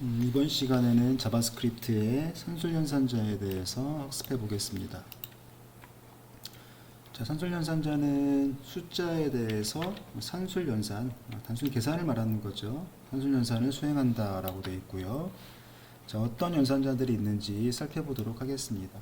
이번 시간에는 자바스크립트의 산술연산자에 대해서 학습해 보겠습니다. 자, 산술연산자는 숫자에 대해서 산술연산, 단순히 계산을 말하는 거죠. 산술연산을 수행한다 라고 되어 있고요. 자, 어떤 연산자들이 있는지 살펴보도록 하겠습니다.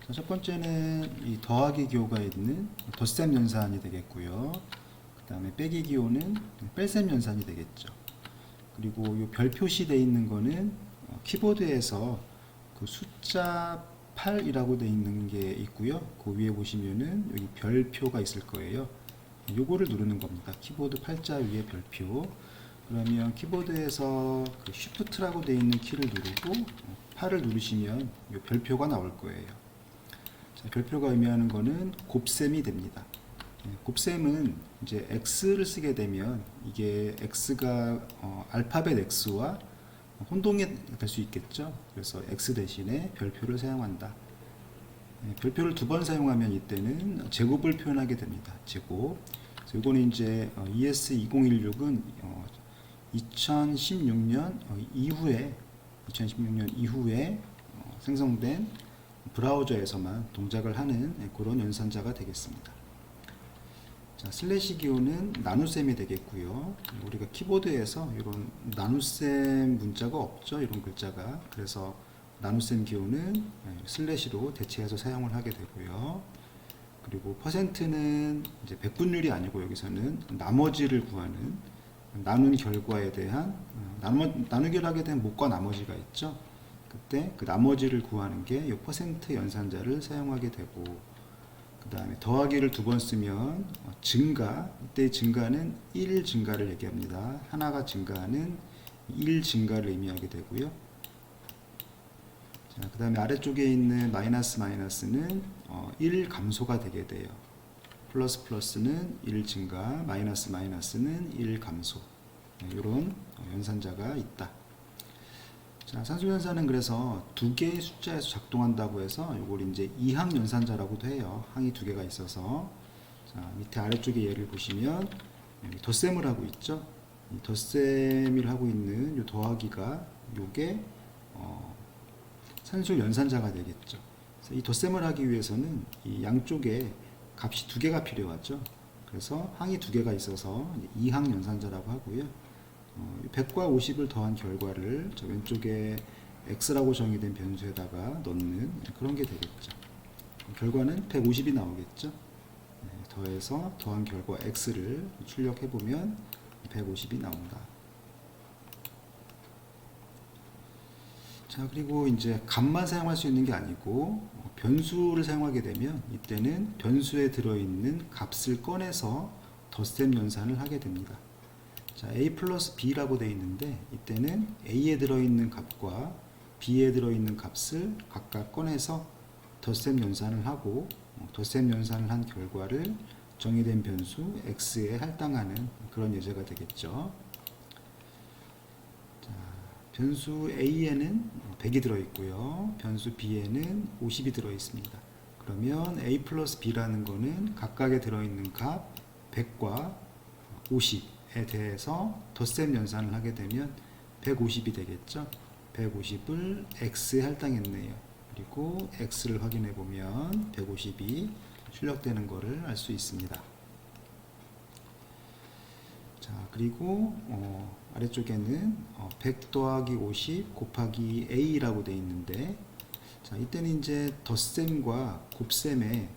자, 첫 번째는 이 더하기 기호가 있는 덧셈 연산이 되겠고요. 그 다음에 빼기 기호는 뺄셈 연산이 되겠죠. 그리고 이 별 표시되어 있는 거는 키보드에서 그 숫자 8이라고 되어 있는 게 있고요. 그 위에 보시면은 여기 별표가 있을 거예요. 요거를 누르는 겁니다. 키보드 팔자 위에 별표. 그러면 키보드에서 그 Shift라고 되어 있는 키를 누르고 8을 누르시면 이 별표가 나올 거예요. 자, 별표가 의미하는 거는 곱셈이 됩니다. 곱셈은 이제 x를 쓰게 되면 이게 x가 알파벳 x와 혼동이 될 수 있겠죠. 그래서 x 대신에 별표를 사용한다. 별표를 두 번 사용하면 이때는 제곱을 표현하게 됩니다. 제곱. 그래서 이거는 이제 ES2016은 2016년 이후에 생성된 브라우저에서만 동작을 하는 그런 연산자가 되겠습니다. 자, 슬래시 기호는 나눗셈이 되겠고요. 우리가 키보드에서 이런 나눗셈 문자가 없죠. 이런 글자가. 그래서 나눗셈 기호는 슬래시로 대체해서 사용을 하게 되고요. 그리고 퍼센트는 이제 백분율이 아니고 여기서는 나머지를 구하는 나눈 결과에 대한 나누기를 하게 된 못과 나머지가 있죠. 그때 그 나머지를 구하는 게 이 퍼센트 연산자를 사용하게 되고, 그 다음에 더하기를 두 번 쓰면 증가, 이때의 증가는 1 증가를 얘기합니다. 하나가 증가하는 1 증가를 의미하게 되고요. 자, 그 다음에 아래쪽에 있는 마이너스는 1 감소가 되게 돼요. 플러스는 1 증가, 마이너스는 1 감소. 이런 연산자가 있다. 자, 산술연산은 그래서 두 개의 숫자에서 작동한다고 해서 이걸 이제 이항 연산자라고도 해요. 항이 두 개가 있어서. 자, 밑에 아래쪽에 예를 보시면 여기 덧셈을 하고 있죠. 이 덧셈을 하고 있는 이 더하기가 요게 산술연산자가 되겠죠. 그래서 이 덧셈을 하기 위해서는 이 양쪽에 값이 두 개가 필요하죠. 그래서 항이 두 개가 있어서 이항 연산자라고 하고요. 100과 50을 더한 결과를 저 왼쪽에 x라고 정의된 변수에다가 넣는 그런 게 되겠죠. 결과는 150이 나오겠죠. 더해서 더한 결과 x를 출력해 보면 150이 나온다. 자, 그리고 이제 값만 사용할 수 있는 게 아니고 변수를 사용하게 되면 이때는 변수에 들어있는 값을 꺼내서 덧셈 연산을 하게 됩니다. 자, a 플러스 b라고 되어 있는데 이때는 a에 들어있는 값과 b에 들어있는 값을 각각 꺼내서 덧셈 연산을 하고 덧셈 연산을 한 결과를 정의된 변수 x에 할당하는 그런 예제가 되겠죠. 자, 변수 a에는 100이 들어있고요. 변수 b에는 50이 들어있습니다. 그러면 a 플러스 b라는 거는 각각에 들어있는 값 100과 50 에 대해서 덧셈 연산을 하게 되면 150이 되겠죠. 150을 x에 할당했네요. 그리고 x를 확인해 보면 150이 출력되는 것을 알 수 있습니다. 자, 그리고 아래쪽에는 100 더하기 50 곱하기 a라고 되어 있는데, 자, 이때는 이제 덧셈과 곱셈에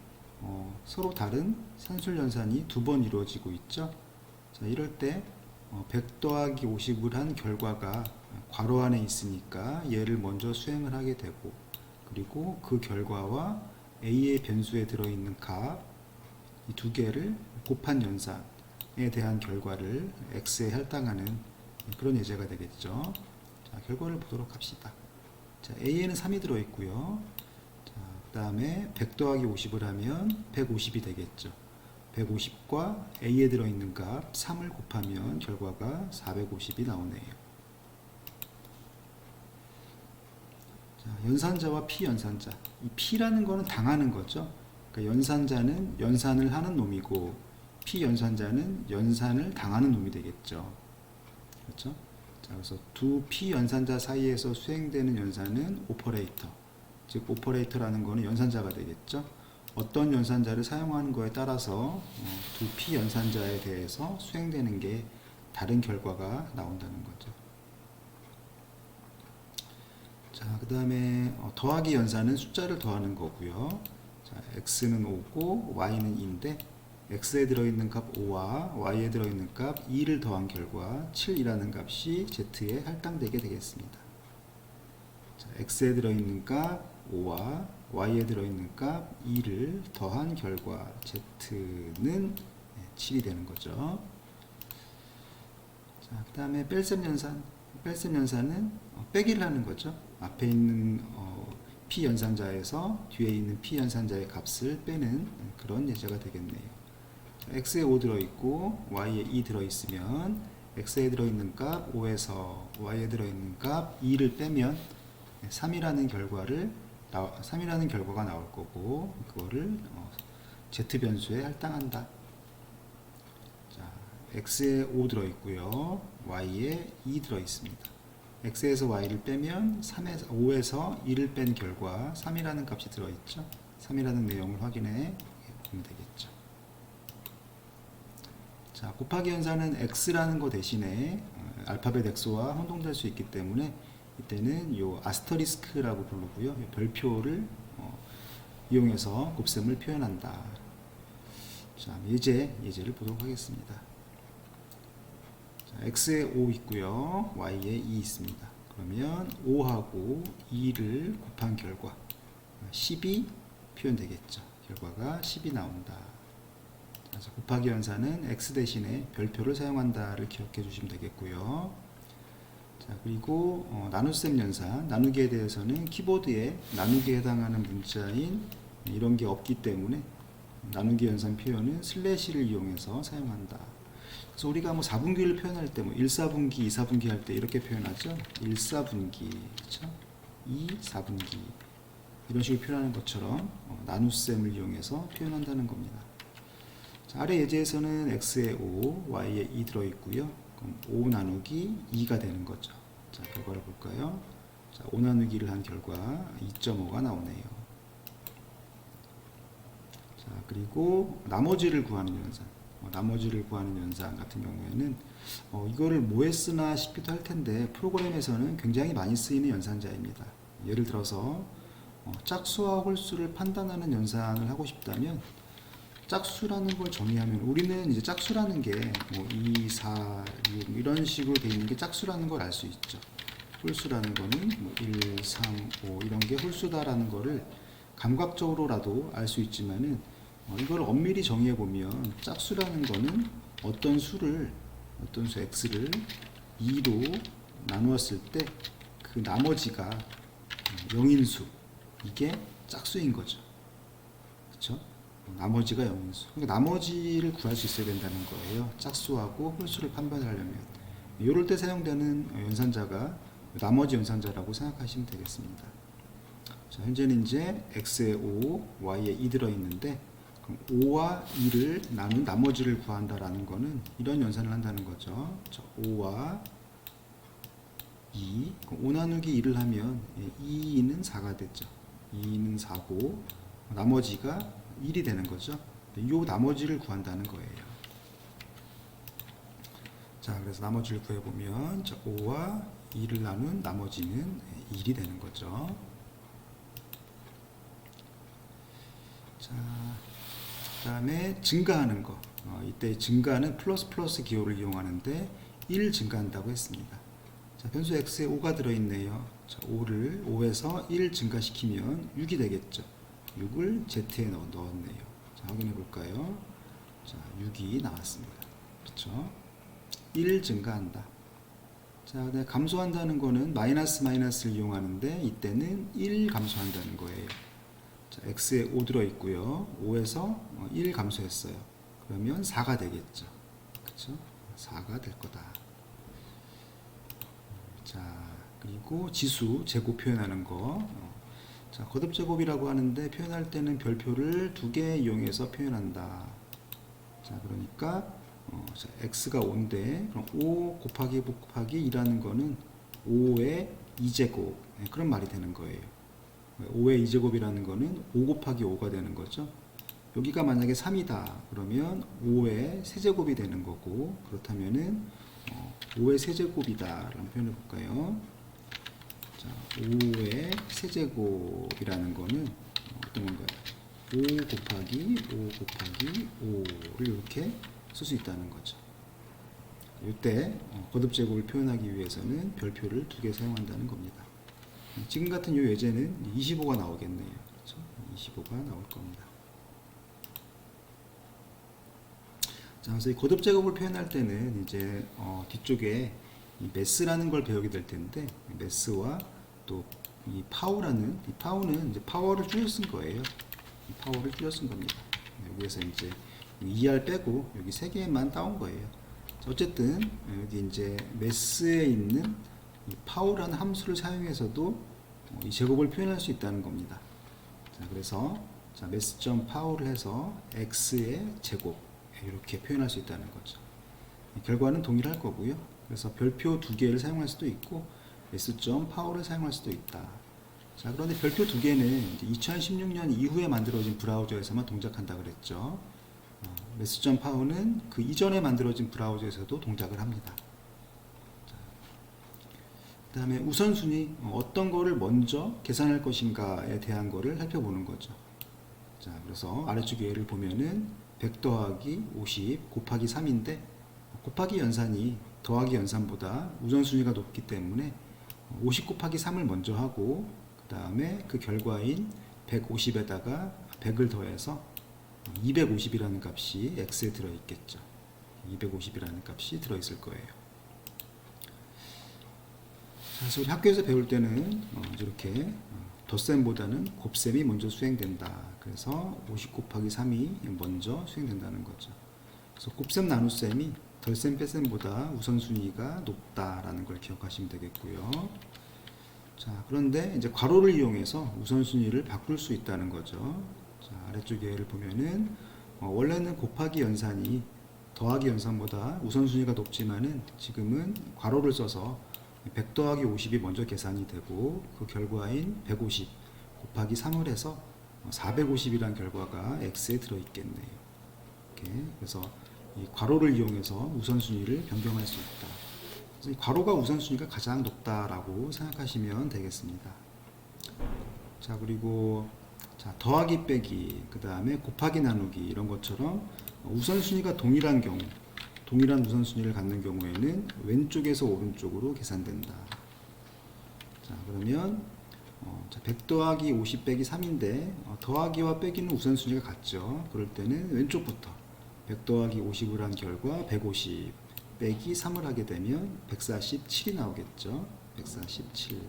서로 다른 산술연산이 두 번 이루어지고 있죠. 자, 이럴 때 100 더하기 50을 한 결과가 괄호 안에 있으니까 얘를 먼저 수행을 하게 되고, 그리고 그 결과와 a의 변수에 들어있는 값 이 두 개를 곱한 연산에 대한 결과를 x에 할당하는 그런 예제가 되겠죠. 자, 결과를 보도록 합시다. 자, a에는 3이 들어있고요. 자, 그 다음에 100 더하기 50을 하면 150이 되겠죠. 150과 a에 들어있는 값 3을 곱하면 결과가 450이 나오네요. 자, 연산자와 피연산자. 이 p라는 거는 당하는 거죠. 그러니까 연산자는 연산을 하는 놈이고 피연산자는 연산을 당하는 놈이 되겠죠. 그렇죠? 자, 자, 그래서 두 p 연산자 사이에서 수행되는 연산은 오퍼레이터. 즉 오퍼레이터라는 거는 연산자가 되겠죠. 어떤 연산자를 사용하는 거에 따라서 두 p 연산자에 대해서 수행되는 게 다른 결과가 나온다는 거죠. 자, 그 다음에 더하기 연산은 숫자를 더하는 거고요. 자, x는 5고 y는 2인데 x에 들어있는 값 5와 y에 들어있는 값 2를 더한 결과 7이라는 값이 z에 할당되게 되겠습니다. 자, x에 들어있는 값 5와 y에 들어있는 값 2를 더한 결과 z는 7이 되는 거죠. 자, 그 다음에 뺄셈 연산. 뺄셈 연산은 빼기를 하는 거죠. 앞에 있는 p 연산자에서 뒤에 있는 p 연산자의 값을 빼는 그런 예제가 되겠네요. x에 5 들어있고 y에 2 들어있으면 x에 들어있는 값 5에서 y에 들어있는 값 2를 빼면 3이라는 결과가 나올 거고, 그거를 z 변수에 할당한다. 자, x에 5 들어있고요, y에 2 들어있습니다. x에서 y를 빼면 5에서 2를 뺀 결과 3이라는 값이 들어있죠. 3이라는 내용을 확인해 보면 되겠죠. 자, 곱하기 연산은 x라는 거 대신에 알파벳 x와 혼동될 수 있기 때문에 이때는 요 아스터리스크라고 부르고요, 별표를 이용해서 곱셈을 표현한다. 자, 예제를 보도록 하겠습니다. 자, x에 5 있고요, y에 2 있습니다. 그러면 5하고 2를 곱한 결과 10이 표현되겠죠. 결과가 10이 나온다. 그래서 곱하기 연산은 x 대신에 별표를 사용한다를 기억해 주시면 되겠고요. 자, 그리고 나눗셈 연산, 나누기에 대해서는 키보드에 나누기에 해당하는 문자인 이런 게 없기 때문에 나누기 연산 표현은 슬래시를 이용해서 사용한다. 그래서 우리가 4분기를 표현할 때 1사분기, 2사분기 할 때 이렇게 표현하죠. 1사분기, 그렇죠? 2사분기 이런 식으로 표현하는 것처럼 나눗셈을 이용해서 표현한다는 겁니다. 자, 아래 예제에서는 x에 5, y에 2 들어있고요. 그럼 5 나누기 2가 되는 거죠. 자, 결과를 볼까요? 자, 5 나누기를 한 결과 2.5가 나오네요. 자, 그리고 나머지를 구하는 연산. 나머지를 구하는 연산 같은 경우에는 이거를 뭐에 쓰나 싶기도 할 텐데 프로그램에서는 굉장히 많이 쓰이는 연산자입니다. 예를 들어서 짝수와 홀수를 판단하는 연산을 하고 싶다면 짝수라는 걸 정의하면 우리는 이제 짝수라는 게 2, 4, 6 이런 식으로 되어 있는 게 짝수라는 걸 알 수 있죠. 홀수라는 거는 1, 3, 5 이런 게 홀수다라는 거를 감각적으로라도 알 수 있지만은 이걸 엄밀히 정의해 보면 짝수라는 거는 어떤 수 x를 2로 나누었을 때 그 나머지가 0인 수, 이게 짝수인 거죠. 그렇죠? 나머지가 0인 수. 그러니까 나머지를 구할 수 있어야 된다는 거예요. 짝수하고 홀수를 판별하려면. 이럴 때 사용되는 연산자가 나머지 연산자라고 생각하시면 되겠습니다. 자, 현재는 이제 x에 5, y에 2 들어있는데 5와 2를 나눈 나머지를 구한다라는 거는 이런 연산을 한다는 거죠. 5와 2, 5 나누기 2를 하면 2는 4가 됐죠. 2는 4고 나머지가 1이 되는 거죠. 이 나머지를 구한다는 거예요. 자, 그래서 나머지를 구해보면 5와 2를 나눈 나머지는 1이 되는 거죠. 자, 그 다음에 증가하는 거. 이때 증가는 플러스 기호를 이용하는데 1 증가한다고 했습니다. 자, 변수 x에 5가 들어있네요. 자, 5에서 1 증가시키면 6이 되겠죠. 6을 z에 넣었네요. 자, 확인해 볼까요? 자, 6이 나왔습니다. 그렇죠? 1 증가한다. 자, 네, 감소한다는 거는 마이너스를 이용하는데 이때는 1 감소한다는 거예요. 자, x에 5 들어있고요. 5에서 1 감소했어요. 그러면 4가 되겠죠. 그쵸? 4가 될 거다. 자, 그리고 지수, 제곱 표현하는 거. 자, 거듭 제곱이라고 하는데 표현할 때는 별표를 2개 이용해서 표현한다. 자, 그러니까 자, x가 5인데 그럼 5 곱하기 곱하기 2라는 거는 5의 2제곱 그런 말이 되는 거예요. 5의 2제곱이라는 거는 5 곱하기 5가 되는 거죠. 여기가 만약에 3이다 그러면 5의 세제곱이 되는 거고, 그렇다면은 5의 세제곱이다 라는 표현을 볼까요? 자, 5의 세제곱이라는 거는 어떤 건가요? 5 곱하기 5를 이렇게 쓸 수 있다는 거죠. 이때 거듭제곱을 표현하기 위해서는 별표를 2개 사용한다는 겁니다. 지금 같은 이 예제는 25가 나오겠네요. 그렇죠? 25가 나올 겁니다. 자, 그래서 이 거듭제곱을 표현할 때는 이제 뒤쪽에 이 매스라는 걸 배우게 될 텐데, 매스와 또 이 파워라는, 이 파워는 이제 파워를 줄여 쓴 거예요. 이 파워를 줄여 쓴 겁니다. 여기에서 이제 2R 빼고 여기 3개만 따온 거예요. 어쨌든 여기 이제 매스에 있는 이 파워라는 함수를 사용해서도 이 제곱을 표현할 수 있다는 겁니다. 자, 그래서 자, 매스.파워를 파워를 해서 x의 제곱 이렇게 표현할 수 있다는 거죠. 결과는 동일할 거고요. 그래서 별표 2개를 사용할 수도 있고 s.power를 사용할 수도 있다. 자, 그런데 별표 2개는 2016년 이후에 만들어진 브라우저에서만 동작한다 그랬죠. s.power는 그 이전에 만들어진 브라우저에서도 동작을 합니다. 그 다음에 우선순위, 어떤 거를 먼저 계산할 것인가에 대한 거를 살펴보는 거죠. 자, 그래서 아래쪽 예를 보면은 100 더하기 50 곱하기 3인데 곱하기 연산이 더하기 연산보다 우선순위가 높기 때문에 50 곱하기 3을 먼저 하고 그 다음에 그 결과인 150에다가 100을 더해서 250이라는 값이 x에 들어있겠죠. 250이라는 값이 들어있을 거예요. 그래서 우리 학교에서 배울 때는 이렇게 덧셈보다는 곱셈이 먼저 수행된다. 그래서 50 곱하기 3이 먼저 수행된다는 거죠. 그래서 곱셈 나눗셈이 덜셈 뺄셈보다 우선순위가 높다라는 걸 기억하시면 되겠고요. 자, 그런데 이제 괄호를 이용해서 우선순위를 바꿀 수 있다는 거죠. 자, 아래쪽 예를 보면은 원래는 곱하기 연산이 더하기 연산보다 우선순위가 높지만은 지금은 괄호를 써서 100 더하기 50이 먼저 계산이 되고 그 결과인 150 곱하기 3을 해서 450이라는 결과가 x에 들어있겠네요. 이렇게. 그래서 이 괄호를 이용해서 우선순위를 변경할 수 있다. 그래서 이 괄호가 우선순위가 가장 높다라고 생각하시면 되겠습니다. 자, 그리고 자, 더하기 빼기, 그 다음에 곱하기 나누기 이런 것처럼 우선순위가 동일한 경우, 동일한 우선순위를 갖는 경우에는 왼쪽에서 오른쪽으로 계산된다. 자, 그러면 100 더하기 50 빼기 3인데 더하기와 빼기는 우선순위가 같죠. 그럴 때는 왼쪽부터 100 더하기 50을 한 결과 150 빼기 3을 하게 되면 147이 나오겠죠. 147.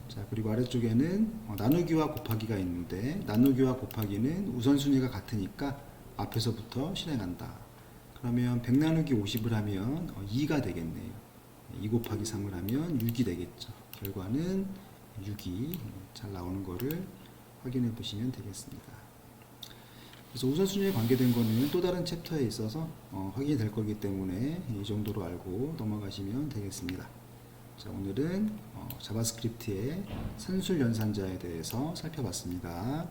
자, 그리고 아래쪽에는 나누기와 곱하기가 있는데 나누기와 곱하기는 우선순위가 같으니까 앞에서부터 실행한다. 그러면 100 나누기 50을 하면 2가 되겠네요. 2 곱하기 3을 하면 6이 되겠죠. 결과는 6이 잘 나오는 거를 확인해 보시면 되겠습니다. 그래서 우선순위에 관계된 거는 또 다른 챕터에 있어서 확인이 될 거기 때문에 이 정도로 알고 넘어가시면 되겠습니다. 자, 오늘은 자바스크립트의 산술 연산자에 대해서 살펴봤습니다.